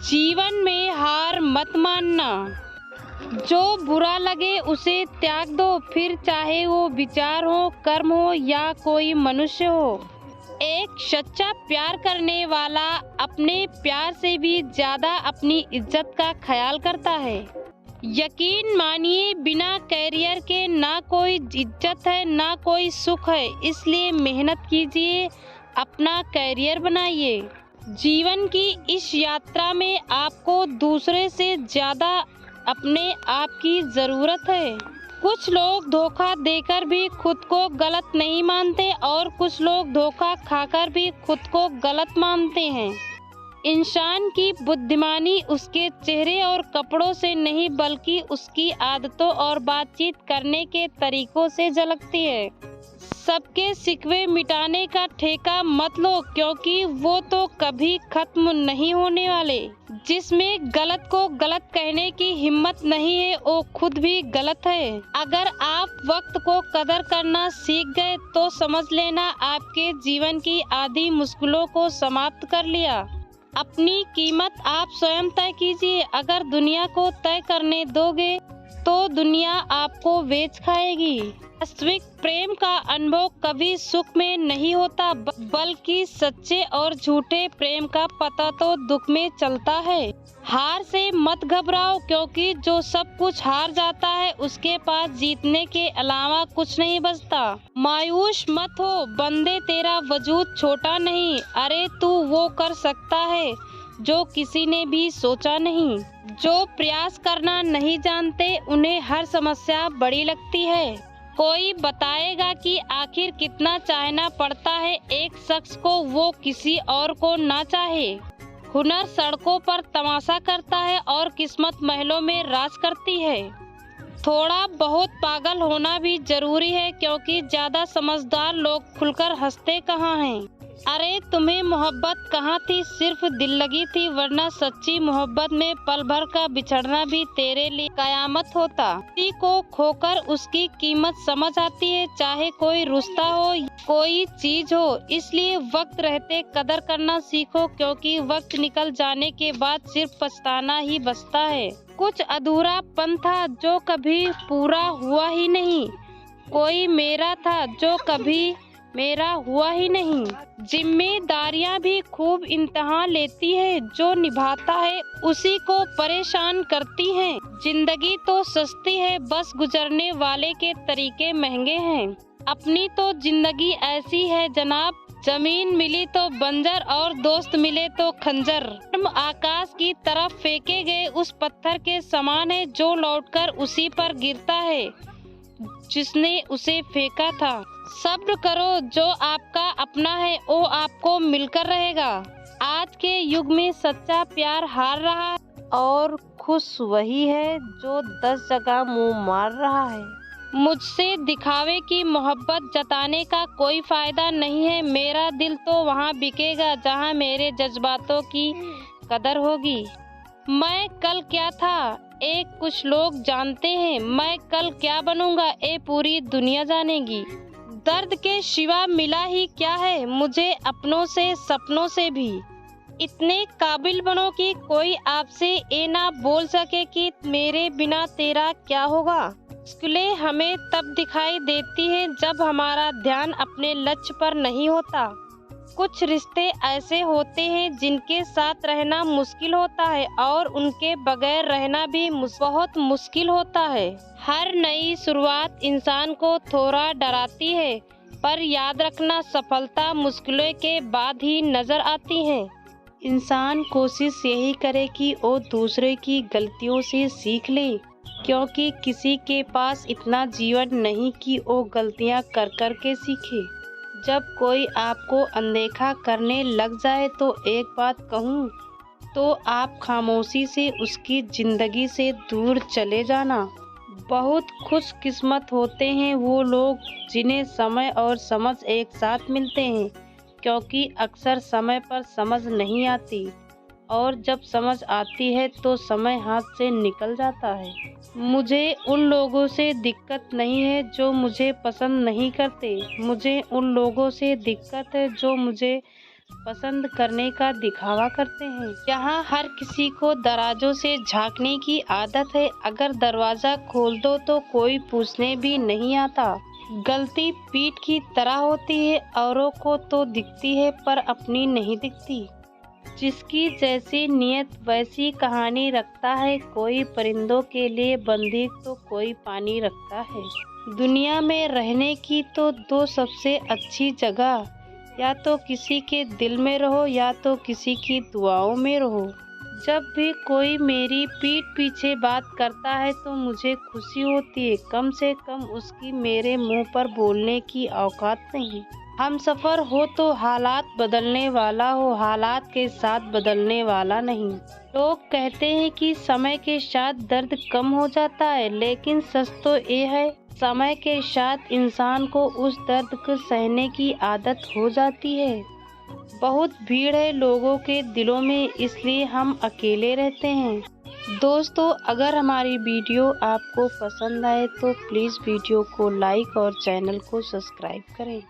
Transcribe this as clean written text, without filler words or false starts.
जीवन में हार मत मानना। जो बुरा लगे उसे त्याग दो, फिर चाहे वो विचार हो, कर्म हो या कोई मनुष्य हो। एक सच्चा प्यार करने वाला अपने प्यार से भी ज्यादा अपनी इज्जत का ख्याल करता है। यकीन मानिए, बिना कैरियर के ना कोई इज्जत है ना कोई सुख है। इसलिए मेहनत कीजिए, अपना कैरियर बनाइए। जीवन की इस यात्रा में आपको दूसरे से ज्यादा अपने आप की जरूरत है। कुछ लोग धोखा देकर भी खुद को गलत नहीं मानते और कुछ लोग धोखा खाकर भी खुद को गलत मानते हैं। इंसान की बुद्धिमानी उसके चेहरे और कपड़ों से नहीं बल्कि उसकी आदतों और बातचीत करने के तरीकों से झलकती है। सबके शिकवे मिटाने का ठेका मत लो, क्योंकि वो तो कभी खत्म नहीं होने वाले। जिसमें गलत को गलत कहने की हिम्मत नहीं है वो खुद भी गलत है। अगर आप वक्त को कदर करना सीख गए तो समझ लेना आपके जीवन की आधी मुश्किलों को समाप्त कर लिया। अपनी कीमत आप स्वयं तय कीजिए। अगर दुनिया को तय करने दोगे तो दुनिया आपको बेच खाएगी। वास्तविक प्रेम का अनुभव कभी सुख में नहीं होता, बल्कि सच्चे और झूठे प्रेम का पता तो दुख में चलता है। हार से मत घबराओ, क्योंकि जो सब कुछ हार जाता है उसके पास जीतने के अलावा कुछ नहीं बचता। मायूस मत हो बंदे, तेरा वजूद छोटा नहीं। अरे तू वो कर सकता है जो किसी ने भी सोचा नहीं। जो प्रयास करना नहीं जानते उन्हें हर समस्या बड़ी लगती है। कोई बताएगा कि आखिर कितना चाहना पड़ता है एक शख्स को वो किसी और को ना चाहे। हुनर सड़कों पर तमाशा करता है और किस्मत महलों में राज करती है। थोड़ा बहुत पागल होना भी जरूरी है, क्योंकि ज्यादा समझदार लोग खुलकर हंसते कहाँ हैं। अरे तुम्हें मोहब्बत कहाँ थी, सिर्फ दिल लगी थी, वरना सच्ची मोहब्बत में पल भर का बिछड़ना भी तेरे लिए कयामत होता। किसी को खोकर उसकी कीमत समझ आती है, चाहे कोई रिश्ता हो कोई चीज हो। इसलिए वक्त रहते कदर करना सीखो, क्योंकि वक्त निकल जाने के बाद सिर्फ पछताना ही बचता है। कुछ अधूरापन था जो कभी पूरा हुआ ही नहीं, कोई मेरा था जो कभी मेरा हुआ ही नहीं। जिम्मेदारियां भी खूब इम्तिहान लेती है, जो निभाता है उसी को परेशान करती हैं। जिंदगी तो सस्ती है, बस गुजरने वाले के तरीके महंगे हैं। अपनी तो जिंदगी ऐसी है जनाब, जमीन मिली तो बंजर और दोस्त मिले तो खंजर। तुम आकाश की तरफ फेंके गए उस पत्थर के समान है, जो लौटकर उसी पर गिरता है जिसने उसे फेंका था। सब्र करो, जो आपका अपना है वो आपको मिलकर रहेगा। आज के युग में सच्चा प्यार हार रहा है और खुश वही है जो 10 जगह मुंह मार रहा है। मुझसे दिखावे की मोहब्बत जताने का कोई फायदा नहीं है। मेरा दिल तो वहाँ बिकेगा जहाँ मेरे जज्बातों की कदर होगी। मैं कल क्या था एक कुछ लोग जानते हैं, मैं कल क्या बनूंगा ये पूरी दुनिया जानेगी। दर्द के सिवा मिला ही क्या है मुझे अपनों से सपनों से भी। इतने काबिल बनो कि कोई आपसे ये ना बोल सके कि मेरे बिना तेरा क्या होगा। मुश्किलें हमें तब दिखाई देती हैं जब हमारा ध्यान अपने लक्ष्य पर नहीं होता। कुछ रिश्ते ऐसे होते हैं जिनके साथ रहना मुश्किल होता है और उनके बगैर रहना भी बहुत मुश्किल होता है। हर नई शुरुआत इंसान को थोड़ा डराती है, पर याद रखना सफलता मुश्किलों के बाद ही नजर आती है। इंसान कोशिश यही करे कि वो दूसरे की गलतियों से सीख ले, क्योंकि किसी के पास इतना जीवन नहीं कि वो गलतियां कर कर के सीखे। जब कोई आपको अनदेखा करने लग जाए तो एक बात कहूँ तो आप खामोशी से उसकी जिंदगी से दूर चले जाना। बहुत खुशकिस्मत होते हैं वो लोग जिन्हें समय और समझ एक साथ मिलते हैं, क्योंकि अक्सर समय पर समझ नहीं आती और जब समझ आती है तो समय हाथ से निकल जाता है। मुझे उन लोगों से दिक्कत नहीं है जो मुझे पसंद नहीं करते, मुझे उन लोगों से दिक्कत है जो मुझे पसंद करने का दिखावा करते हैं। यहाँ हर किसी को दराजों से झांकने की आदत है। अगर दरवाज़ा खोल दो तो कोई पूछने भी नहीं आता। गलती पीठ की तरह होती है, औरों को तो दिखती है पर अपनी नहीं दिखती। जिसकी जैसी नियत वैसी कहानी रखता है। कोई परिंदों के लिए बंदूक तो कोई पानी रखता है। दुनिया में रहने की तो दो सबसे अच्छी जगह, या तो किसी के दिल में रहो या तो किसी की दुआओं में रहो। जब भी कोई मेरी पीठ पीछे बात करता है तो मुझे खुशी होती है। कम से कम उसकी मेरे मुंह पर बोलने की औकात नहीं। हमसफर हो तो हालात बदलने वाला हो, हालात के साथ बदलने वाला नहीं। लोग कहते हैं कि समय के साथ दर्द कम हो जाता है, लेकिन सच तो ये है समय के साथ इंसान को उस दर्द को सहने की आदत हो जाती है। बहुत भीड़ है लोगों के दिलों में, इसलिए हम अकेले रहते हैं। दोस्तों, अगर हमारी वीडियो आपको पसंद आए तो प्लीज़ वीडियो को लाइक और चैनल को सब्सक्राइब करें।